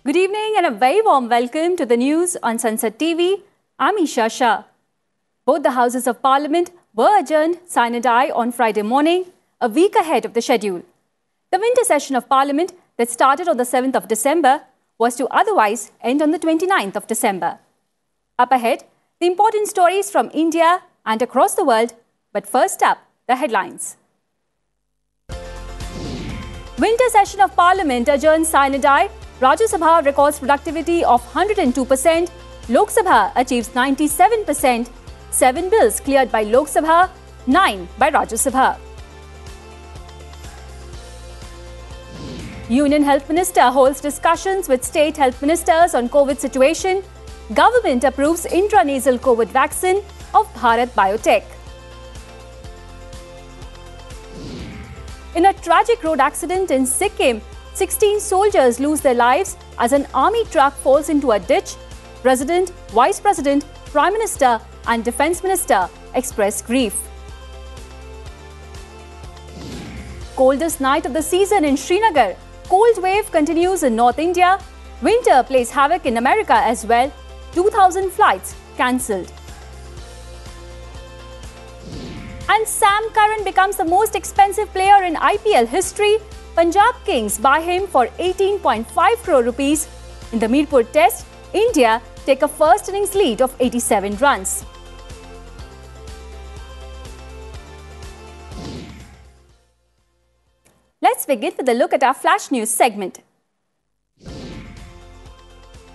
Good evening and a very warm welcome to the news on Sunset TV. I'm Isha Shah. Both the Houses of Parliament were adjourned sine die on Friday morning, a week ahead of the schedule. The winter session of Parliament that started on the 7th of December was to otherwise end on the 29th of December. Up ahead, the important stories from India and across the world, but first up, the headlines. Winter session of Parliament adjourned sine die. Rajya Sabha records productivity of 102%. Lok Sabha achieves 97%. 7 bills cleared by Lok Sabha, 9 by Rajya Sabha. Union Health Minister holds discussions with state health ministers on COVID situation. Government approves intranasal COVID vaccine of Bharat Biotech. In a tragic road accident in Sikkim, 16 soldiers lose their lives as an army truck falls into a ditch. President, Vice President, Prime Minister and Defence Minister express grief. Coldest night of the season in Srinagar. Cold wave continues in North India. Winter plays havoc in America as well. 2,000 flights cancelled. And Sam Curran becomes the most expensive player in IPL history. Punjab Kings buy him for 18.5 crore rupees. In the Mirpur Test, India take a first innings lead of 87 runs. Let's begin with a look at our Flash News segment.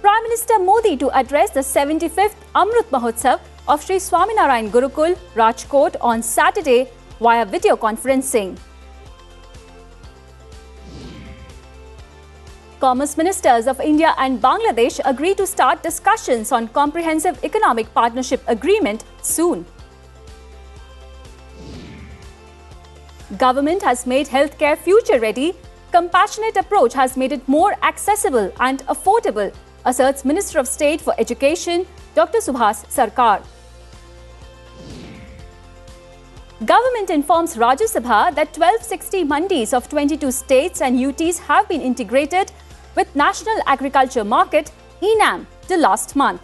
Prime Minister Modi to address the 75th Amrit Mahotsav of Sri Swaminarayan Gurukul, Rajkot on Saturday via video conferencing. Commerce Ministers of India and Bangladesh agree to start discussions on Comprehensive Economic Partnership Agreement soon. Government has made healthcare future ready. Compassionate approach has made it more accessible and affordable, asserts Minister of State for Education, Dr. Subhas Sarkar. Government informs Rajya Sabha that 1260 mandis of 22 states and UTs have been integrated with National Agriculture Market, ENAM, till last month.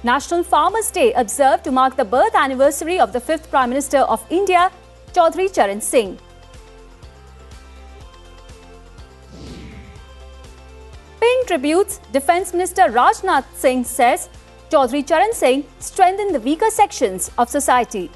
National Farmers' Day observed to mark the birth anniversary of the 5th Prime Minister of India, Chaudhry Charan Singh. Paying tributes, Defence Minister Rajnath Singh says Chaudhry Charan Singh strengthened the weaker sections of society.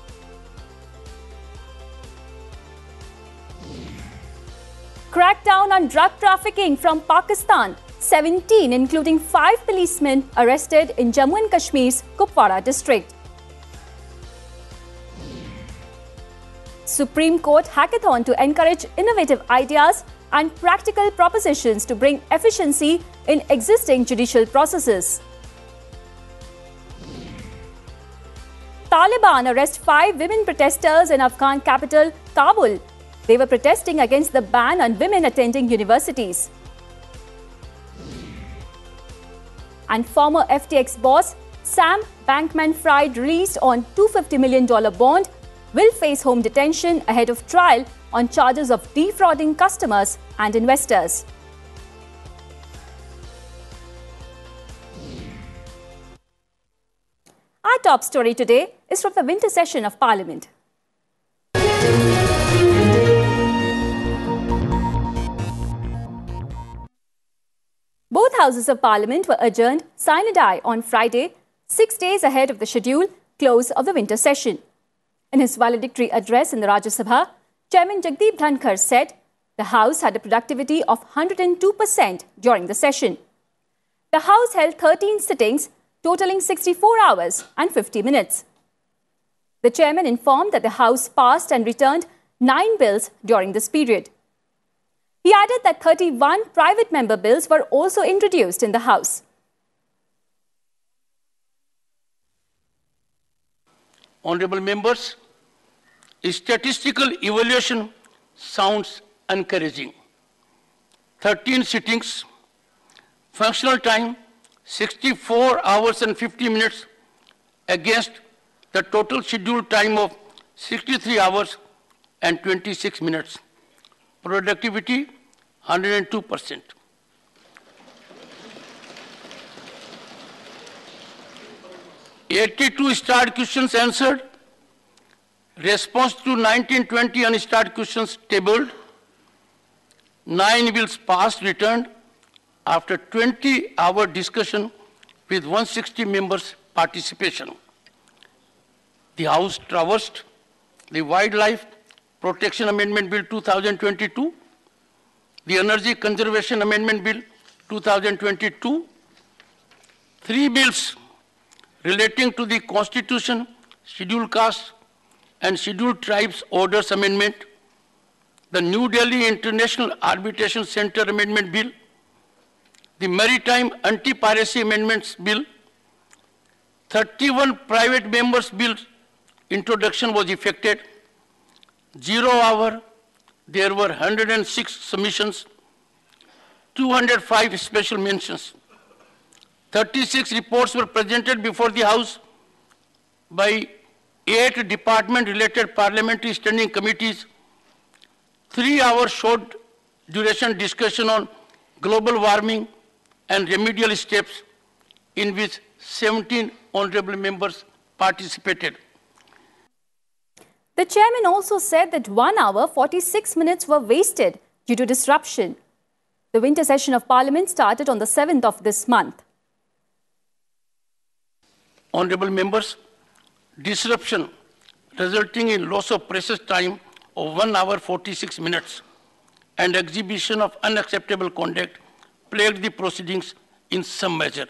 Crackdown on drug trafficking from Pakistan. 17, including 5 policemen, arrested in Jammu and Kashmir's Kupwara district. Supreme Court hackathon to encourage innovative ideas and practical propositions to bring efficiency in existing judicial processes. Taliban arrest 5 women protesters in Afghan capital, Kabul. They were protesting against the ban on women attending universities. And former FTX boss Sam Bankman-Fried, released on $250 million bond, will face home detention ahead of trial on charges of defrauding customers and investors. Our top story today is from the winter session of Parliament. Both Houses of Parliament were adjourned sine die on Friday, 6 days ahead of the scheduled close of the winter session. In his valedictory address in the Rajya Sabha, Chairman Jagdeep Dhankar said the House had a productivity of 102% during the session. The House held 13 sittings, totaling 64 hours and 50 minutes. The Chairman informed that the House passed and returned 9 bills during this period. He added that 31 private member bills were also introduced in the House. Honourable members, statistical evaluation sounds encouraging. 13 sittings, functional time 64 hours and 50 minutes against the total scheduled time of 63 hours and 26 minutes. Productivity 102%. "82 starred questions answered. Response to 1920 unstarred questions tabled. 9 bills passed returned after 20-hour discussion with 160 members' participation. The House traversed the Wildlife Protection Amendment Bill 2022, the Energy Conservation Amendment Bill 2022, 3 bills relating to the Constitution, Scheduled Castes and Scheduled Tribes Orders Amendment, the New Delhi International Arbitration Center Amendment Bill, the Maritime Anti-Piracy Amendments Bill, 31 private members' bills introduction was effected. 0 hour, there were 106 submissions, 205 special mentions. 36 reports were presented before the House by 8 department-related parliamentary standing committees. 3-hour short duration discussion on global warming and remedial steps, in which 17 honorable members participated. The chairman also said that 1 hour 46 minutes were wasted due to disruption. The winter session of Parliament started on the 7th of this month. Honorable members, disruption resulting in loss of precious time of 1 hour 46 minutes and exhibition of unacceptable conduct plagued the proceedings in some measure.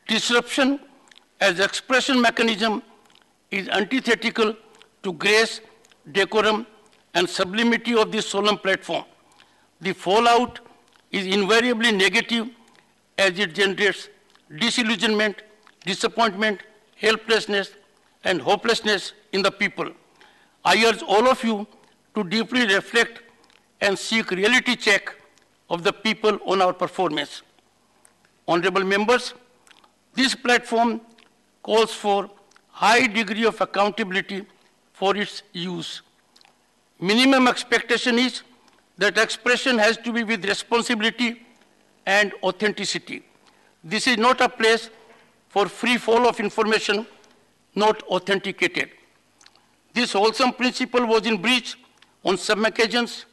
Disruption as expression mechanism is antithetical to grace, decorum, and sublimity of this solemn platform. The fallout is invariably negative as it generates disillusionment, disappointment, helplessness, and hopelessness in the people. I urge all of you to deeply reflect and seek reality check of the people on our performance. Honorable members, this platform calls for high degree of accountability for its use. Minimum expectation is that expression has to be with responsibility and authenticity. This is not a place for free fall of information not authenticated. This wholesome principle was in breach on some occasions,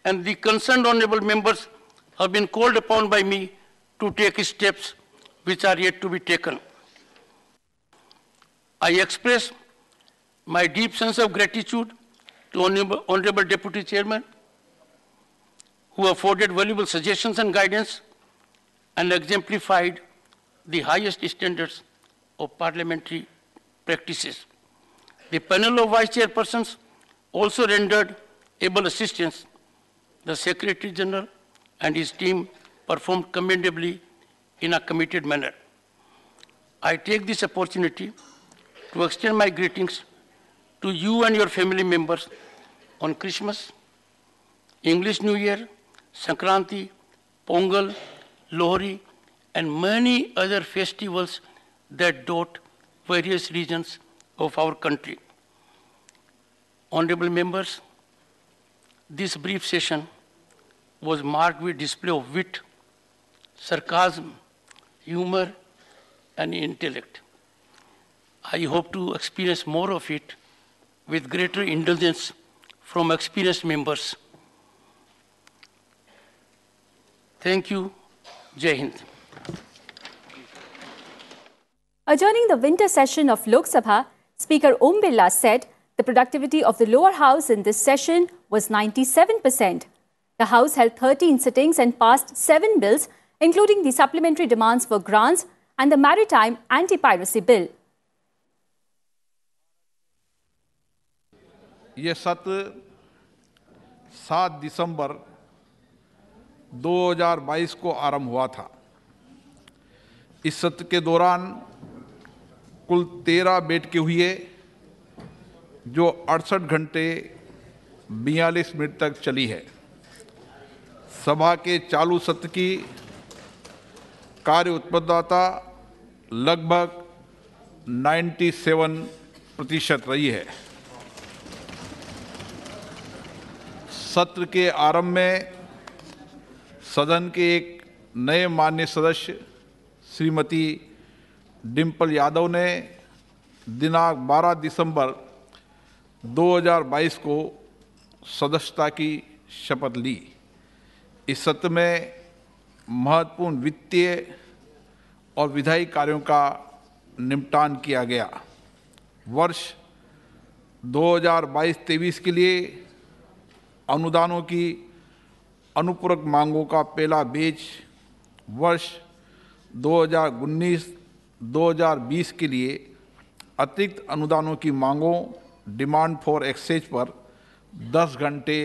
and the concerned honorable members have been called upon by me to take steps which are yet to be taken. I express my deep sense of gratitude to Honorable Deputy Chairman, who afforded valuable suggestions and guidance and exemplified the highest standards of parliamentary practices. The panel of vice chairpersons also rendered able assistance. The Secretary General and his team performed commendably in a committed manner. I take this opportunity to extend my greetings to you and your family members on Christmas, English New Year, Sankranti, Pongal, Lohri, and many other festivals that dot various regions of our country. Honorable members, this brief session was marked with display of wit, sarcasm, humor, and intellect. I hope to experience more of it with greater indulgence from experienced members. Thank you. Jai Hind. Adjourning the winter session of Lok Sabha, Speaker Om Birla said the productivity of the lower house in this session was 97%. The House held 13 sittings and passed 7 bills, including the supplementary demands for grants and the Maritime Anti-Piracy Bill. ये सत्र 7 दिसंबर 2022 को आरंभ हुआ था। इस सत्र के दौरान कुल 13 बैठकें हुए, जो 68 घंटे 42 मिनट तक चली है। सभा के चालू सत्र की कार्य उत्पादकता लगभग 97% रही है। सत्र के आरंभ में सदन के एक नए माननीय सदस्य श्रीमती डिम्पल यादव ने दिनांक 12 दिसंबर 2022 को सदस्यता की शपथ ली। इस सत्र में महत्वपूर्ण वित्तीय और विधायी कार्यों का निपटान किया गया। वर्ष 2022-23 के लिए अनुदानों की अनुपूरक मांगों का पहला बैच, वर्ष 2019-2020 के लिए अतिरिक्त अनुदानों की मांगों डिमांड फॉर एक्सचेंज पर 10 घंटे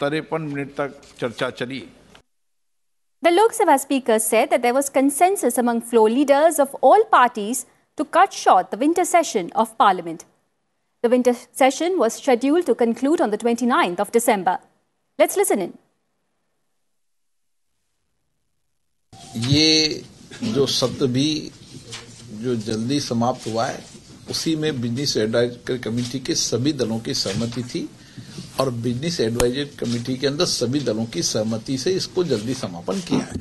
53 मिनट तक चर्चा चली। The Lok Sabha Speaker said that there was consensus among floor leaders of all parties to cut short the winter session of Parliament. The winter session was scheduled to conclude on the 29th of December. Let's listen in. ये जो सत्र भी जो जल्दी समाप्त हुआ है, उसी में बिजनेस एडवाइजरी कमेटी के सभी दलों की सहमति थी और बिजनेस एडवाइजरी कमेटी के अंदर सभी दलों की सहमति से इसको जल्दी समापन किया है।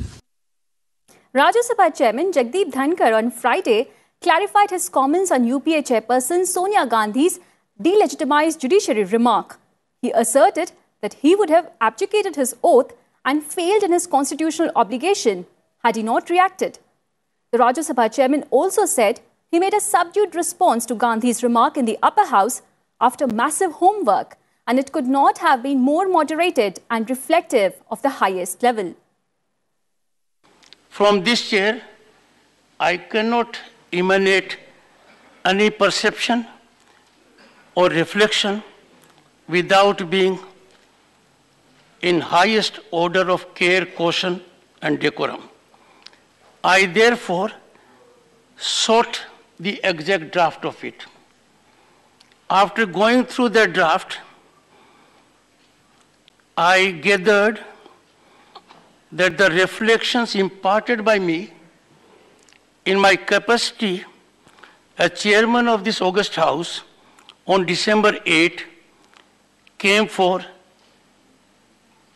Rajya Sabha Chairman Jagdeep Dhankar on Friday clarified his comments on UPA Chairperson Sonia Gandhi's delegitimized judiciary remark. He asserted that he would have abdicated his oath and failed in his constitutional obligation had he not reacted. The Rajya Sabha Chairman also said he made a subdued response to Gandhi's remark in the upper house after massive homework, and it could not have been more moderated and reflective of the highest level. From this chair, I cannot emanate any perception or reflection without being in highest order of care, caution, and decorum. I therefore sought the exact draft of it. After going through the draft, I gathered that the reflections imparted by me in my capacity as chairman of this august house on December 8 came for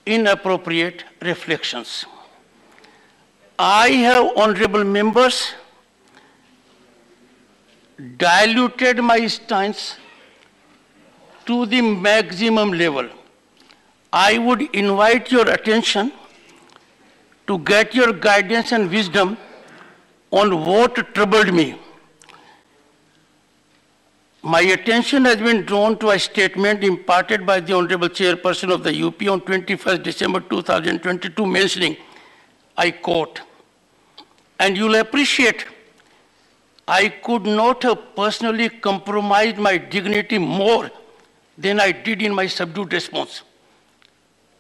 inappropriate reflections. I have, honorable members, diluted my stance to the maximum level. I would invite your attention to get your guidance and wisdom on what troubled me. My attention has been drawn to a statement imparted by the Honorable Chairperson of the UP on 21st December 2022 mentioning, I quote, and you'll appreciate I could not have personally compromised my dignity more than I did in my subdued response.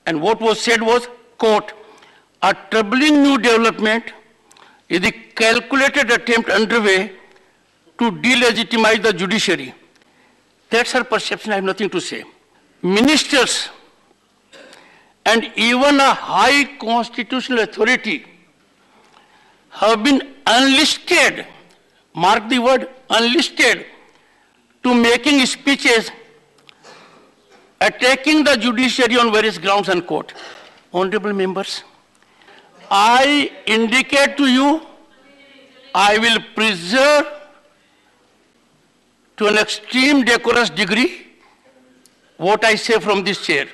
And what was said was, quote, a troubling new development is the calculated attempt underway to delegitimize the judiciary. That's her perception, I have nothing to say. Ministers and even a high constitutional authority have been enlisted, mark the word, enlisted, to making speeches attacking the judiciary on various grounds, unquote. Honorable members, I indicate to you, I will preserve to an extreme decorous degree what I say from this chair.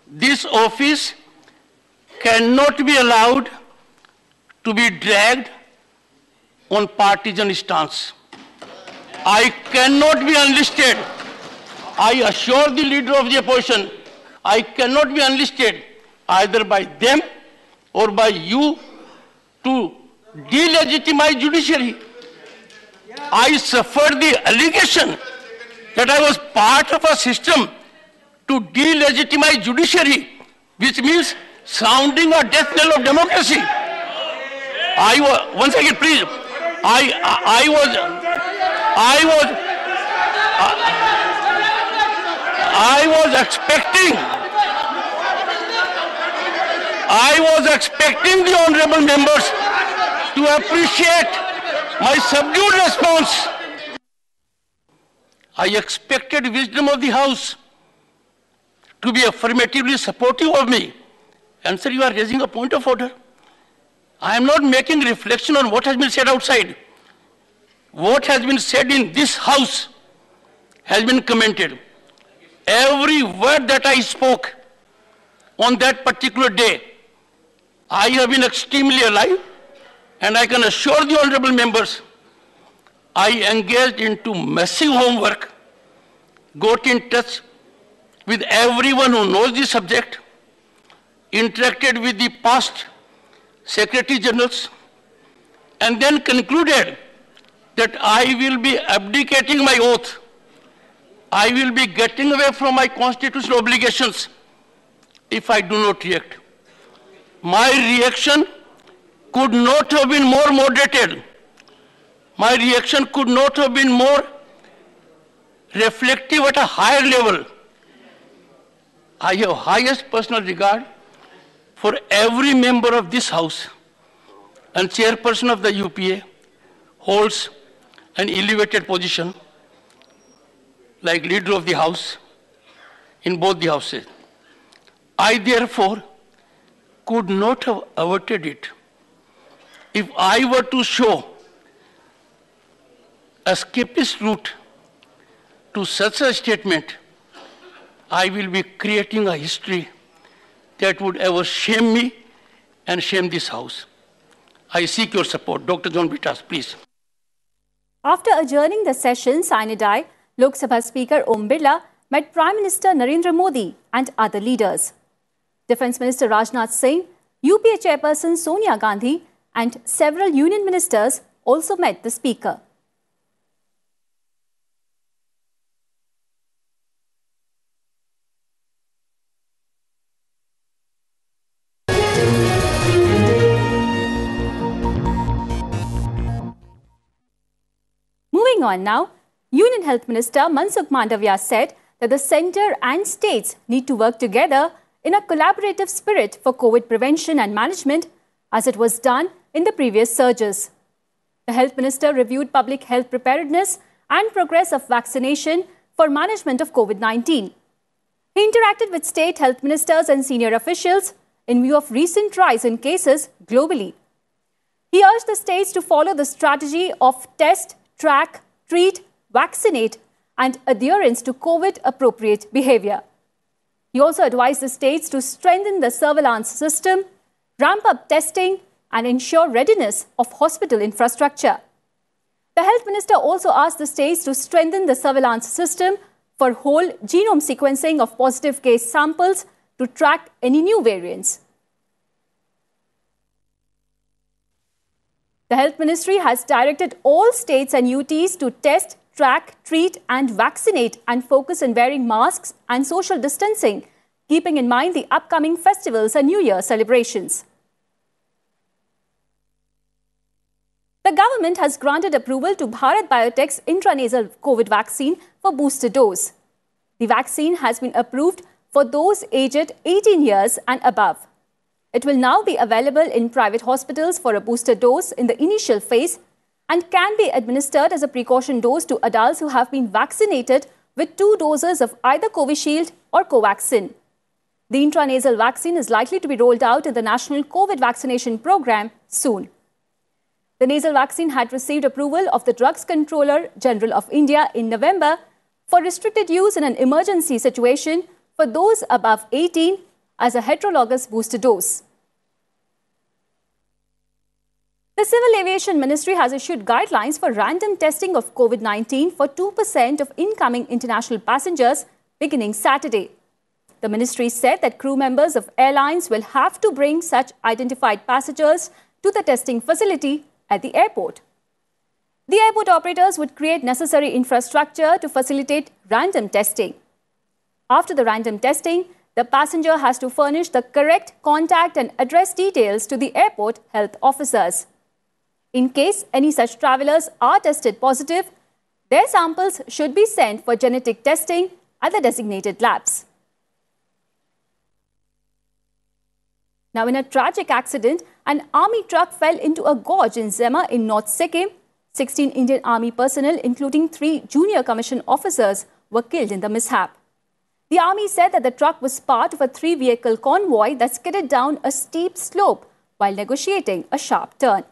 This office cannot be allowed to be dragged on partisan stance. I cannot be enlisted. I assure the leader of the opposition, I cannot be enlisted either by them or by you to delegitimize judiciary. I suffered the allegation that I was part of a system to delegitimize judiciary, which means sounding a death knell of democracy. Once again, please, I was expecting the honorable members to appreciate my subdued response. I expected wisdom of the House to be affirmatively supportive of me And sir, you are raising a point of order. I am not making reflection on what has been said outside. What has been said in this house has been commented. Every word that I spoke on that particular day, I have been extremely alive, and I can assure the honorable members, I engaged into massive homework, got in touch with everyone who knows the subject, interacted with the past Secretary Generals, and then concluded that I will be abdicating my oath. I will be getting away from my constitutional obligations if I do not react. My reaction could not have been more moderated. My reaction could not have been more reflective at a higher level. I have highest personal regard for every member of this House, and chairperson of the UPA holds an elevated position like leader of the House in both the Houses. I therefore could not have averted it. If I were to show escapist route to such a statement, I will be creating a history that would ever shame me and shame this House. I seek your support. Dr. John Britas, please. After adjourning the session, sine die, Lok Sabha Speaker Om Birla met Prime Minister Narendra Modi and other leaders. Defence Minister Rajnath Singh, UPA Chairperson Sonia Gandhi and several union ministers also met the Speaker. Moving on now, Union Health Minister Mansukh Mandavia said that the centre and states need to work together in a collaborative spirit for COVID prevention and management, as it was done in the previous surges. The Health Minister reviewed public health preparedness and progress of vaccination for management of COVID-19. He interacted with state health ministers and senior officials in view of recent rise in cases globally. He urged the states to follow the strategy of test, track, treat, vaccinate and adherence to COVID-appropriate behavior. He also advised the states to strengthen the surveillance system, ramp up testing and ensure readiness of hospital infrastructure. The Health Minister also asked the states to strengthen the surveillance system for whole genome sequencing of positive case samples to track any new variants. The Health Ministry has directed all states and UTs to test, track, treat and vaccinate and focus on wearing masks and social distancing, keeping in mind the upcoming festivals and New Year celebrations. The government has granted approval to Bharat Biotech's intranasal COVID vaccine for booster dose. The vaccine has been approved for those aged 18 years and above. It will now be available in private hospitals for a booster dose in the initial phase and can be administered as a precaution dose to adults who have been vaccinated with 2 doses of either Covishield or Covaxin. The intranasal vaccine is likely to be rolled out in the National COVID Vaccination Programme soon. The nasal vaccine had received approval of the Drugs Controller General of India in November for restricted use in an emergency situation for those above 18 as a heterologous booster dose. The Civil Aviation Ministry has issued guidelines for random testing of COVID-19 for 2% of incoming international passengers beginning Saturday. The ministry said that crew members of airlines will have to bring such identified passengers to the testing facility at the airport. The airport operators would create necessary infrastructure to facilitate random testing. After the random testing, the passenger has to furnish the correct contact and address details to the airport health officers. In case any such travellers are tested positive, their samples should be sent for genetic testing at the designated labs. Now, in a tragic accident, an army truck fell into a gorge in Zema in North Sikkim. 16 Indian Army personnel, including 3 junior commissioned officers, were killed in the mishap. The army said that the truck was part of a 3-vehicle convoy that skidded down a steep slope while negotiating a sharp turn.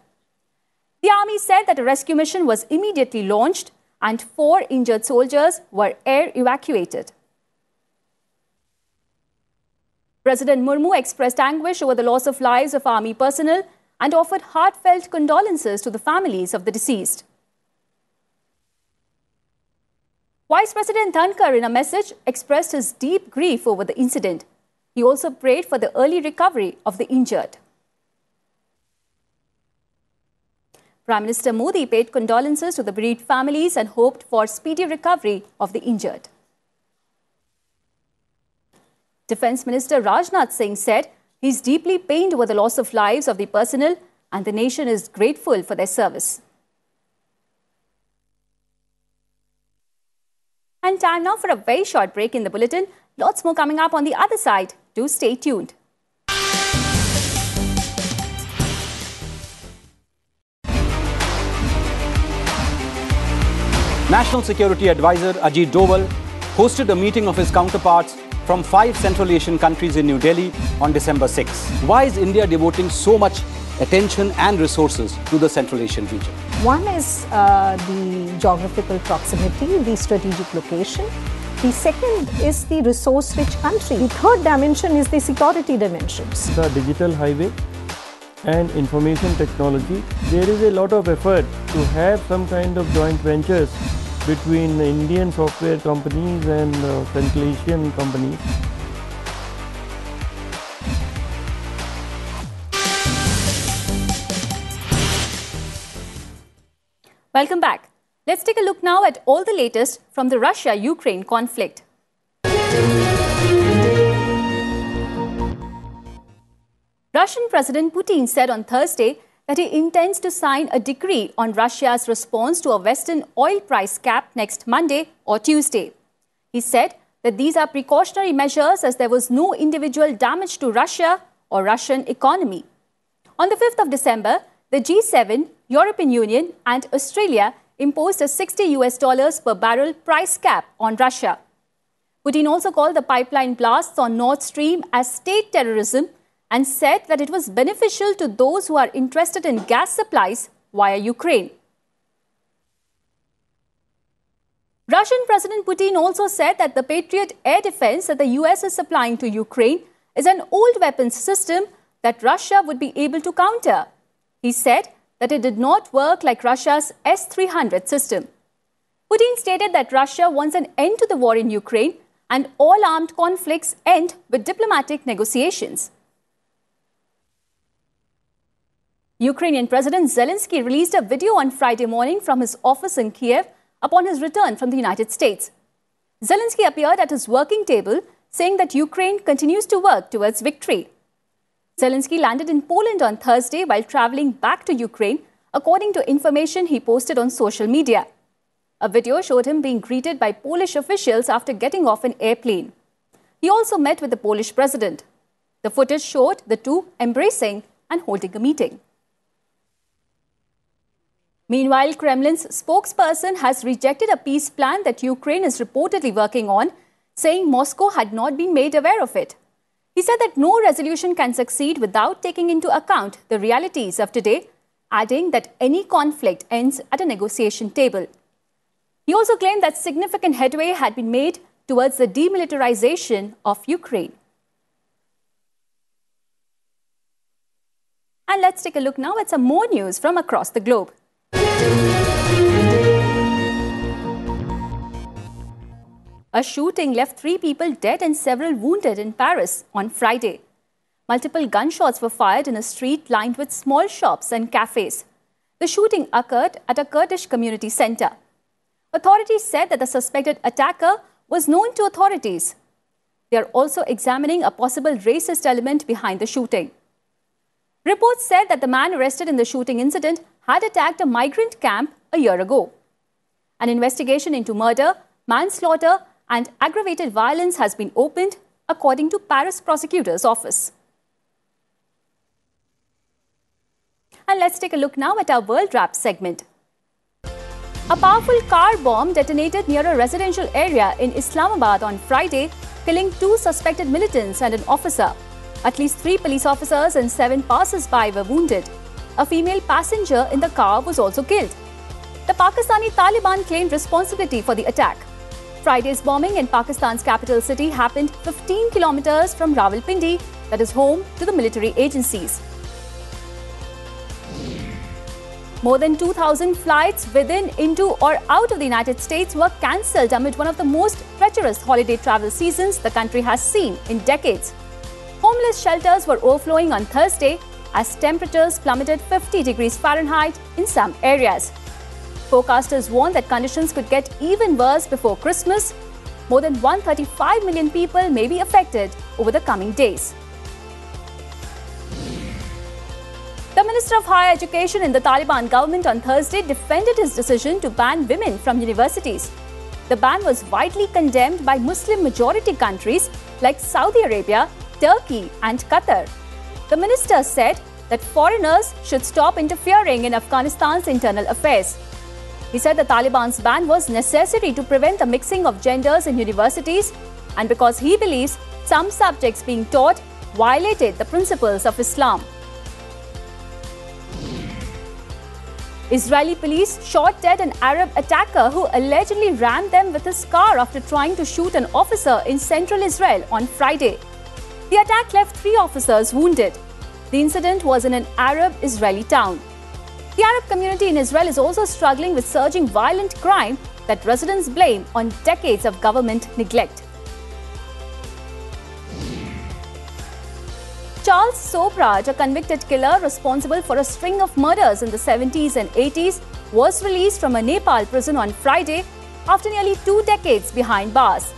The army said that a rescue mission was immediately launched and 4 injured soldiers were air evacuated. President Murmu expressed anguish over the loss of lives of army personnel and offered heartfelt condolences to the families of the deceased. Vice President Dhankar, in a message, expressed his deep grief over the incident. He also prayed for the early recovery of the injured. Prime Minister Modi paid condolences to the bereaved families and hoped for speedy recovery of the injured. Defence Minister Rajnath Singh said he is deeply pained over the loss of lives of the personnel and the nation is grateful for their service. And time now for a very short break in the bulletin. Lots more coming up on the other side. Do stay tuned. National Security Advisor Ajit Doval hosted a meeting of his counterparts from 5 Central Asian countries in New Delhi on December 6. Why is India devoting so much attention and resources to the Central Asian region? One is the geographical proximity, the strategic location. The second is the resource-rich country. The third dimension is the security dimensions. The digital highway and information technology, there is a lot of effort to have some kind of joint ventures between Indian software companies and Central Asian companies. Welcome back. Let's take a look now at all the latest from the Russia-Ukraine conflict. Russian President Putin said on Thursday that he intends to sign a decree on Russia's response to a Western oil price cap next Monday or Tuesday. He said that these are precautionary measures as there was no individual damage to Russia or Russian economy. On the 5th of December, the G7, European Union and Australia imposed a $60 per barrel price cap on Russia. Putin also called the pipeline blasts on Nord Stream as state terrorism and said that it was beneficial to those who are interested in gas supplies via Ukraine. Russian President Putin also said that the Patriot air defense that the US is supplying to Ukraine is an old weapons system that Russia would be able to counter. He said that it did not work like Russia's S-300 system. Putin stated that Russia wants an end to the war in Ukraine and all armed conflicts end with diplomatic negotiations. Ukrainian President Zelensky released a video on Friday morning from his office in Kiev upon his return from the United States. Zelensky appeared at his working table, saying that Ukraine continues to work towards victory. Zelensky landed in Poland on Thursday while traveling back to Ukraine, according to information he posted on social media. A video showed him being greeted by Polish officials after getting off an airplane. He also met with the Polish president. The footage showed the two embracing and holding a meeting. Meanwhile, Kremlin's spokesperson has rejected a peace plan that Ukraine is reportedly working on, saying Moscow had not been made aware of it. He said that no resolution can succeed without taking into account the realities of today, adding that any conflict ends at a negotiation table. He also claimed that significant headway had been made towards the demilitarization of Ukraine. And let's take a look now at some more news from across the globe. A shooting left 3 people dead and several wounded in Paris on Friday. Multiple gunshots were fired in a street lined with small shops and cafes. The shooting occurred at a Kurdish community center. Authorities said that the suspected attacker was known to authorities. They are also examining a possible racist element behind the shooting. Reports said that the man arrested in the shooting incident had attacked a migrant camp a year ago. An investigation into murder, manslaughter, and aggravated violence has been opened, according to Paris prosecutor's office. And let's take a look now at our World Wrap segment. A powerful car bomb detonated near a residential area in Islamabad on Friday, killing 2 suspected militants and an officer. At least 3 police officers and 7 passers-by were wounded. A female passenger in the car was also killed. The Pakistani Taliban claimed responsibility for the attack. Friday's bombing in Pakistan's capital city happened 15 kilometers from Rawalpindi, that is home to the military agencies. More than 2,000 flights within, into or out of the United States were cancelled amid one of the most treacherous holiday travel seasons the country has seen in decades. Homeless shelters were overflowing on Thursday as temperatures plummeted 50 degrees Fahrenheit in some areas. Forecasters warned that conditions could get even worse before Christmas. More than 135 million people may be affected over the coming days. The Minister of Higher Education in the Taliban government on Thursday defended his decision to ban women from universities. The ban was widely condemned by Muslim-majority countries like Saudi Arabia, Turkey and Qatar. The minister said that foreigners should stop interfering in Afghanistan's internal affairs. He said the Taliban's ban was necessary to prevent the mixing of genders in universities and because he believes some subjects being taught violated the principles of Islam. Israeli police shot dead an Arab attacker who allegedly rammed them with his car after trying to shoot an officer in central Israel on Friday. The attack left 3 officers wounded. The incident was in an Arab-Israeli town. The Arab community in Israel is also struggling with surging violent crime that residents blame on decades of government neglect. Charles Sobraj, a convicted killer responsible for a string of murders in the 70s and 80s, was released from a Nepal prison on Friday after nearly 2 decades behind bars.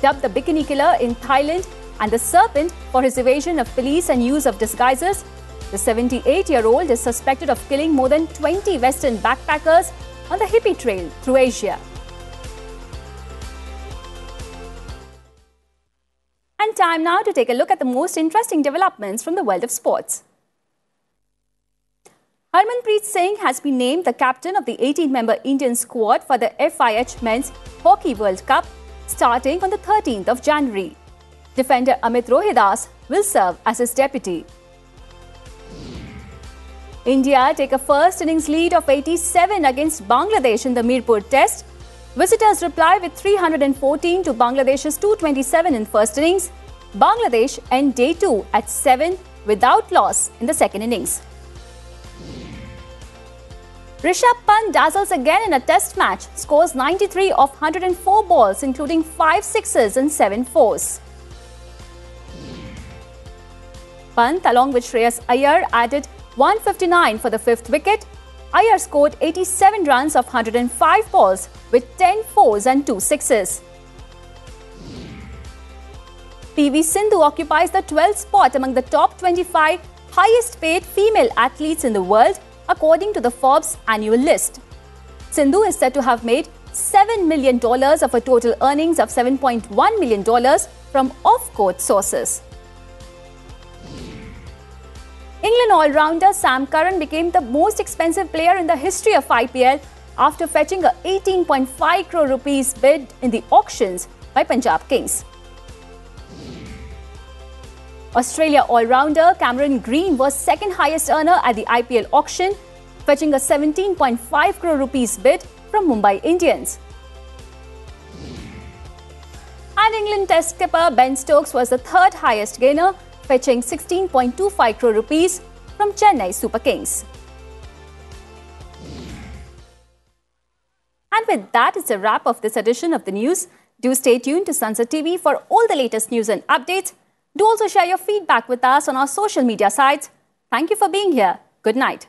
Dubbed the Bikini Killer in Thailand and the Serpent for his evasion of police and use of disguises, the 78-year-old is suspected of killing more than 20 Western backpackers on the hippie trail through Asia. And time now to take a look at the most interesting developments from the world of sports. Harmanpreet Singh has been named the captain of the 18-member Indian squad for the FIH Men's Hockey World Cup starting on the 13th of January. Defender Amit Rohidas will serve as his deputy. India take a first innings lead of 87 against Bangladesh in the Mirpur Test. Visitors reply with 314 to Bangladesh's 227 in first innings. Bangladesh end day 2 at 7 without loss in the second innings. Rishabh Pant dazzles again in a test match, scores 93 of 104 balls including 5 sixes and 7 fours. Pant along with Shreyas Iyer added 159 for the 5th wicket. Iyer scored 87 runs of 105 balls with 10 fours and 2 sixes. PV Sindhu occupies the 12th spot among the top 25 highest paid female athletes in the world according to the Forbes annual list. Sindhu is said to have made $7 million of a total earnings of $7.1 million from off-court sources. England all-rounder Sam Curran became the most expensive player in the history of IPL after fetching a 18.5 crore rupees bid in the auctions by Punjab Kings. Australia all-rounder Cameron Green was second highest earner at the IPL auction, fetching a 17.5 crore rupees bid from Mumbai Indians. And England Test skipper Ben Stokes was the third highest gainer, fetching 16.25 crore rupees from Chennai Super Kings. And with that, it's a wrap of this edition of the news. Do stay tuned to Sunset TV for all the latest news and updates. Do also share your feedback with us on our social media sites. Thank you for being here. Good night.